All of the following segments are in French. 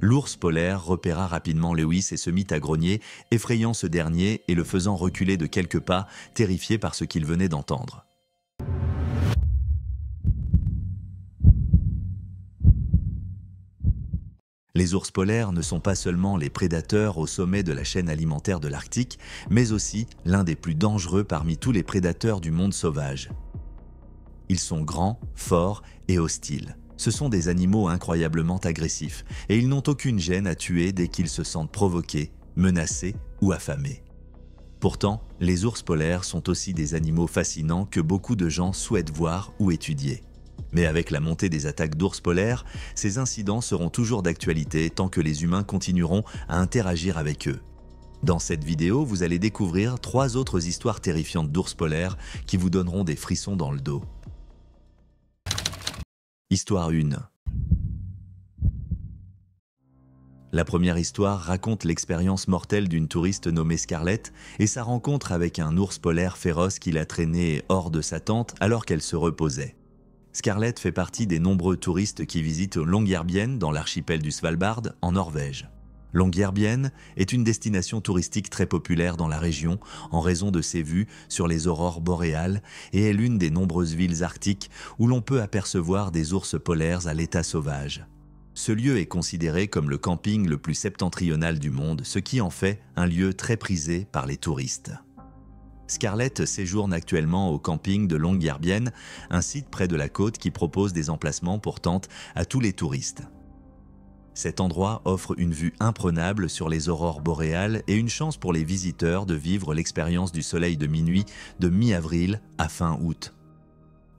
L'ours polaire repéra rapidement Lewis et se mit à grogner, effrayant ce dernier et le faisant reculer de quelques pas, terrifié par ce qu'il venait d'entendre. Les ours polaires ne sont pas seulement les prédateurs au sommet de la chaîne alimentaire de l'Arctique, mais aussi l'un des plus dangereux parmi tous les prédateurs du monde sauvage. Ils sont grands, forts et hostiles. Ce sont des animaux incroyablement agressifs et ils n'ont aucune gêne à tuer dès qu'ils se sentent provoqués, menacés ou affamés. Pourtant, les ours polaires sont aussi des animaux fascinants que beaucoup de gens souhaitent voir ou étudier. Mais avec la montée des attaques d'ours polaires, ces incidents seront toujours d'actualité tant que les humains continueront à interagir avec eux. Dans cette vidéo, vous allez découvrir 3 autres histoires terrifiantes d'ours polaires qui vous donneront des frissons dans le dos. Histoire 1. La première histoire raconte l'expérience mortelle d'une touriste nommée Scarlett et sa rencontre avec un ours polaire féroce qui l'a traînée hors de sa tente alors qu'elle se reposait. Scarlett fait partie des nombreux touristes qui visitent Longyearbyen dans l'archipel du Svalbard, en Norvège. Longyearbyen est une destination touristique très populaire dans la région en raison de ses vues sur les aurores boréales et est l'une des nombreuses villes arctiques où l'on peut apercevoir des ours polaires à l'état sauvage. Ce lieu est considéré comme le camping le plus septentrional du monde, ce qui en fait un lieu très prisé par les touristes. Scarlett séjourne actuellement au camping de Longyearbyen, un site près de la côte qui propose des emplacements pour tentes à tous les touristes. Cet endroit offre une vue imprenable sur les aurores boréales et une chance pour les visiteurs de vivre l'expérience du soleil de minuit de mi-avril à fin août.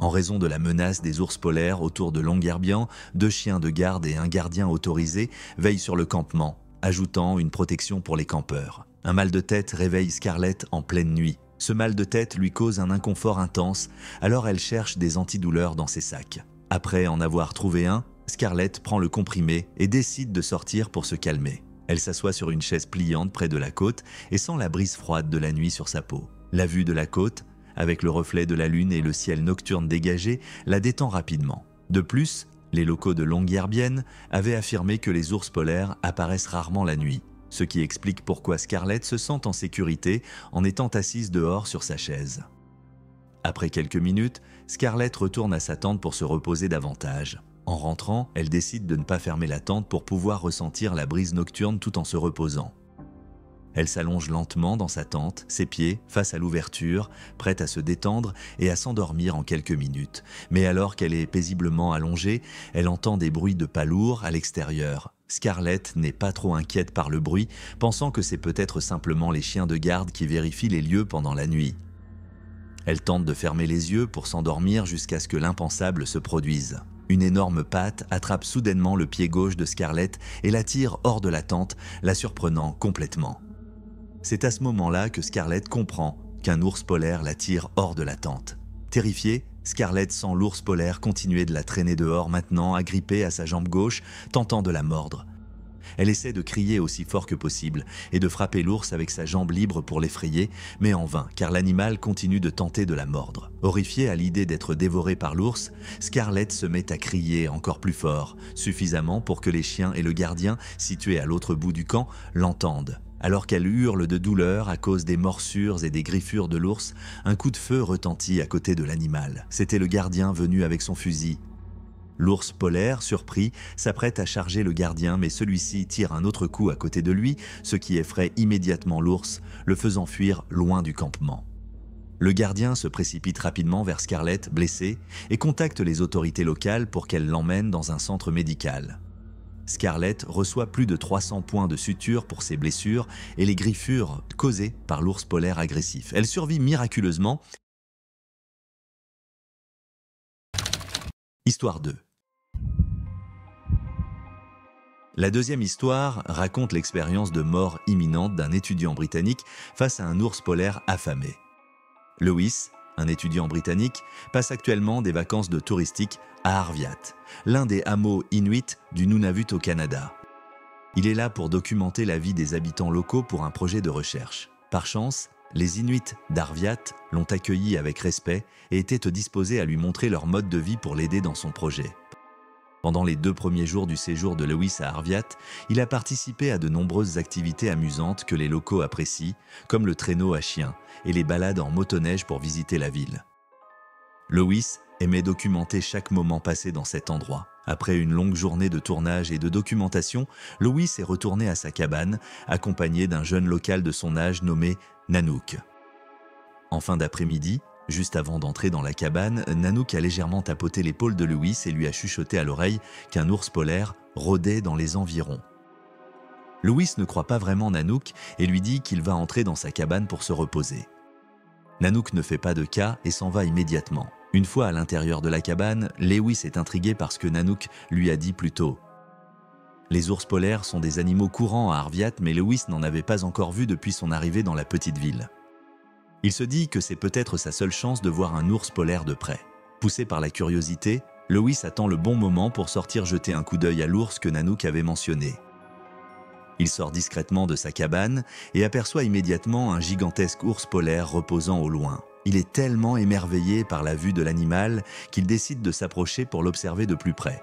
En raison de la menace des ours polaires autour de Longyearbyen, 2 chiens de garde et un gardien autorisé veillent sur le campement, ajoutant une protection pour les campeurs. Un mal de tête réveille Scarlett en pleine nuit. Ce mal de tête lui cause un inconfort intense, alors elle cherche des antidouleurs dans ses sacs. Après en avoir trouvé un, Scarlett prend le comprimé et décide de sortir pour se calmer. Elle s'assoit sur une chaise pliante près de la côte et sent la brise froide de la nuit sur sa peau. La vue de la côte, avec le reflet de la lune et le ciel nocturne dégagé, la détend rapidement. De plus, les locaux de Longyearbyen avaient affirmé que les ours polaires apparaissent rarement la nuit, ce qui explique pourquoi Scarlett se sent en sécurité en étant assise dehors sur sa chaise. Après quelques minutes, Scarlett retourne à sa tente pour se reposer davantage. En rentrant, elle décide de ne pas fermer la tente pour pouvoir ressentir la brise nocturne tout en se reposant. Elle s'allonge lentement dans sa tente, ses pieds face à l'ouverture, prête à se détendre et à s'endormir en quelques minutes. Mais alors qu'elle est paisiblement allongée, elle entend des bruits de pas lourds à l'extérieur. Scarlett n'est pas trop inquiète par le bruit, pensant que c'est peut-être simplement les chiens de garde qui vérifient les lieux pendant la nuit. Elle tente de fermer les yeux pour s'endormir jusqu'à ce que l'impensable se produise. Une énorme patte attrape soudainement le pied gauche de Scarlett et la tire hors de la tente, la surprenant complètement. C'est à ce moment-là que Scarlett comprend qu'un ours polaire la tire hors de la tente. Terrifiée, Scarlett sent l'ours polaire continuer de la traîner dehors maintenant, agrippée à sa jambe gauche, tentant de la mordre. Elle essaie de crier aussi fort que possible et de frapper l'ours avec sa jambe libre pour l'effrayer, mais en vain, car l'animal continue de tenter de la mordre. Horrifiée à l'idée d'être dévorée par l'ours, Scarlett se met à crier encore plus fort, suffisamment pour que les chiens et le gardien, situés à l'autre bout du camp, l'entendent. Alors qu'elle hurle de douleur à cause des morsures et des griffures de l'ours, un coup de feu retentit à côté de l'animal. C'était le gardien venu avec son fusil. L'ours polaire, surpris, s'apprête à charger le gardien, mais celui-ci tire un autre coup à côté de lui, ce qui effraie immédiatement l'ours, le faisant fuir loin du campement. Le gardien se précipite rapidement vers Scarlett, blessée, et contacte les autorités locales pour qu'elles l'emmènent dans un centre médical. Scarlett reçoit plus de 300 points de suture pour ses blessures et les griffures causées par l'ours polaire agressif. Elle survit miraculeusement. Histoire 2. La deuxième histoire raconte l'expérience de mort imminente d'un étudiant britannique face à un ours polaire affamé. Lewis, un étudiant britannique, passe actuellement des vacances de touristique à Arviat, l'un des hameaux inuits du Nunavut au Canada. Il est là pour documenter la vie des habitants locaux pour un projet de recherche. Par chance, les Inuits d'Arviat l'ont accueilli avec respect et étaient disposés à lui montrer leur mode de vie pour l'aider dans son projet. Pendant les 2 premiers jours du séjour de Lewis à Arviat, il a participé à de nombreuses activités amusantes que les locaux apprécient, comme le traîneau à chiens et les balades en motoneige pour visiter la ville. Lewis aimait documenter chaque moment passé dans cet endroit. Après une longue journée de tournage et de documentation, Lewis est retourné à sa cabane, accompagné d'un jeune local de son âge nommé Nanook. En fin d'après-midi, juste avant d'entrer dans la cabane, Nanook a légèrement tapoté l'épaule de Lewis et lui a chuchoté à l'oreille qu'un ours polaire rôdait dans les environs. Lewis ne croit pas vraiment Nanook et lui dit qu'il va entrer dans sa cabane pour se reposer. Nanook ne fait pas de cas et s'en va immédiatement. Une fois à l'intérieur de la cabane, Lewis est intrigué par ce que Nanook lui a dit plus tôt. Les ours polaires sont des animaux courants à Arviat, mais Lewis n'en avait pas encore vu depuis son arrivée dans la petite ville. Il se dit que c'est peut-être sa seule chance de voir un ours polaire de près. Poussé par la curiosité, Lewis attend le bon moment pour sortir jeter un coup d'œil à l'ours que Nanook avait mentionné. Il sort discrètement de sa cabane et aperçoit immédiatement un gigantesque ours polaire reposant au loin. Il est tellement émerveillé par la vue de l'animal qu'il décide de s'approcher pour l'observer de plus près.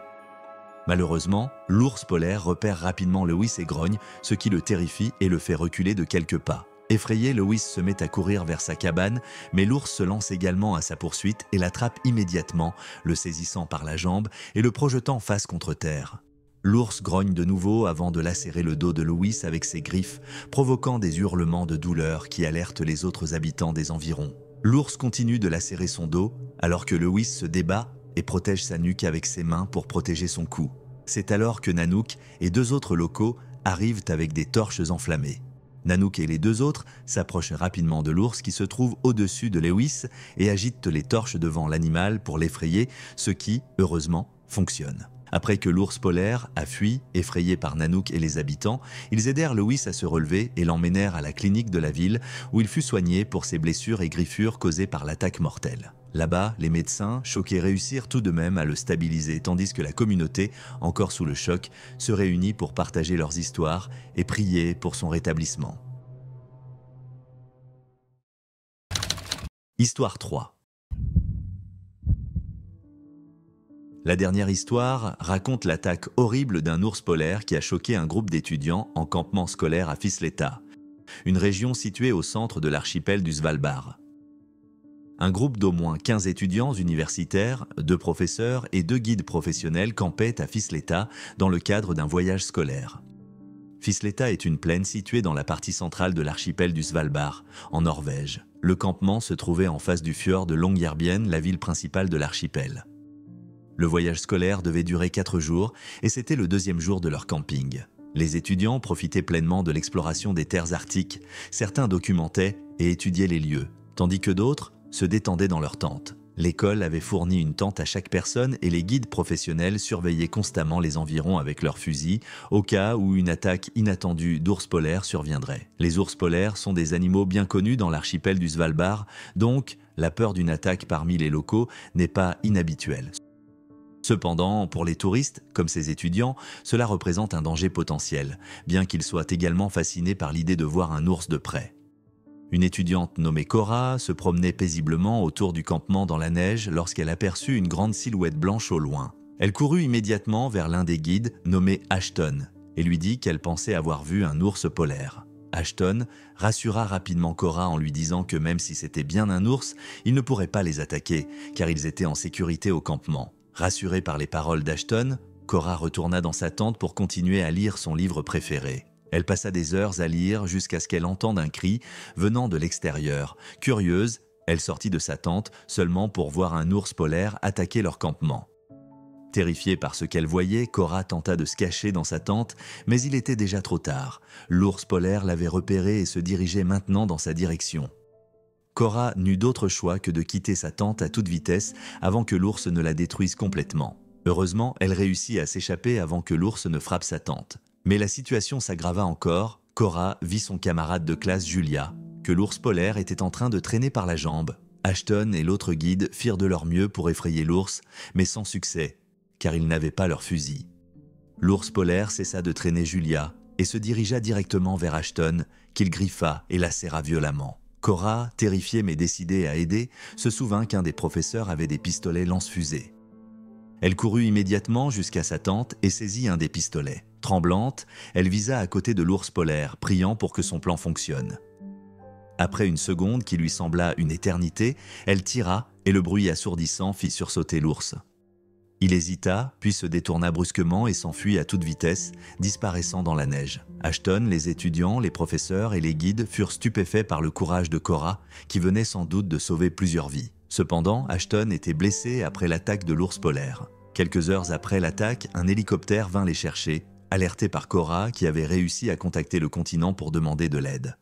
Malheureusement, l'ours polaire repère rapidement Lewis et grogne, ce qui le terrifie et le fait reculer de quelques pas. Effrayé, Lewis se met à courir vers sa cabane, mais l'ours se lance également à sa poursuite et l'attrape immédiatement, le saisissant par la jambe et le projetant face contre terre. L'ours grogne de nouveau avant de lacérer le dos de Lewis avec ses griffes, provoquant des hurlements de douleur qui alertent les autres habitants des environs. L'ours continue de lacérer son dos, alors que Lewis se débat et protège sa nuque avec ses mains pour protéger son cou. C'est alors que Nanook et 2 autres locaux arrivent avec des torches enflammées. Nanook et les 2 autres s'approchent rapidement de l'ours qui se trouve au-dessus de Lewis et agitent les torches devant l'animal pour l'effrayer, ce qui, heureusement, fonctionne. Après que l'ours polaire a fui, effrayé par Nanook et les habitants, ils aidèrent Lewis à se relever et l'emmenèrent à la clinique de la ville où il fut soigné pour ses blessures et griffures causées par l'attaque mortelle. Là-bas, les médecins, choqués, réussirent tout de même à le stabiliser, tandis que la communauté, encore sous le choc, se réunit pour partager leurs histoires et prier pour son rétablissement. Histoire 3. La dernière histoire raconte l'attaque horrible d'un ours polaire qui a choqué un groupe d'étudiants en campement scolaire à Fisletta, une région située au centre de l'archipel du Svalbard. Un groupe d'au moins 15 étudiants universitaires, 2 professeurs et 2 guides professionnels campaient à Fisletta dans le cadre d'un voyage scolaire. Fisletta est une plaine située dans la partie centrale de l'archipel du Svalbard, en Norvège. Le campement se trouvait en face du fjord de Longyearbyen, la ville principale de l'archipel. Le voyage scolaire devait durer 4 jours et c'était le 2e jour de leur camping. Les étudiants profitaient pleinement de l'exploration des terres arctiques. Certains documentaient et étudiaient les lieux, tandis que d'autres se détendaient dans leur tente. L'école avait fourni une tente à chaque personne et les guides professionnels surveillaient constamment les environs avec leurs fusils au cas où une attaque inattendue d'ours polaires surviendrait. Les ours polaires sont des animaux bien connus dans l'archipel du Svalbard, donc la peur d'une attaque parmi les locaux n'est pas inhabituelle. Cependant, pour les touristes, comme ces étudiants, cela représente un danger potentiel, bien qu'ils soient également fascinés par l'idée de voir un ours de près. Une étudiante nommée Cora se promenait paisiblement autour du campement dans la neige lorsqu'elle aperçut une grande silhouette blanche au loin. Elle courut immédiatement vers l'un des guides, nommé Ashton, et lui dit qu'elle pensait avoir vu un ours polaire. Ashton rassura rapidement Cora en lui disant que même si c'était bien un ours, il ne pourrait pas les attaquer, car ils étaient en sécurité au campement. Rassurée par les paroles d'Ashton, Cora retourna dans sa tente pour continuer à lire son livre préféré. Elle passa des heures à lire jusqu'à ce qu'elle entende un cri venant de l'extérieur. Curieuse, elle sortit de sa tente seulement pour voir un ours polaire attaquer leur campement. Terrifiée par ce qu'elle voyait, Cora tenta de se cacher dans sa tente, mais il était déjà trop tard. L'ours polaire l'avait repérée et se dirigeait maintenant dans sa direction. Cora n'eut d'autre choix que de quitter sa tente à toute vitesse avant que l'ours ne la détruise complètement. Heureusement, elle réussit à s'échapper avant que l'ours ne frappe sa tente. Mais la situation s'aggrava encore. Cora vit son camarade de classe Julia, que l'ours polaire était en train de traîner par la jambe. Ashton et l'autre guide firent de leur mieux pour effrayer l'ours, mais sans succès, car ils n'avaient pas leur fusil. L'ours polaire cessa de traîner Julia et se dirigea directement vers Ashton, qu'il griffa et lacéra violemment. Cora, terrifiée mais décidée à aider, se souvint qu'un des professeurs avait des pistolets lance-fusées. Elle courut immédiatement jusqu'à sa tente et saisit un des pistolets. Tremblante, elle visa à côté de l'ours polaire, priant pour que son plan fonctionne. Après une seconde qui lui sembla une éternité, elle tira et le bruit assourdissant fit sursauter l'ours. Il hésita, puis se détourna brusquement et s'enfuit à toute vitesse, disparaissant dans la neige. Ashton, les étudiants, les professeurs et les guides furent stupéfaits par le courage de Cora, qui venait sans doute de sauver plusieurs vies. Cependant, Ashton était blessé après l'attaque de l'ours polaire. Quelques heures après l'attaque, un hélicoptère vint les chercher, alerté par Cora qui avait réussi à contacter le continent pour demander de l'aide.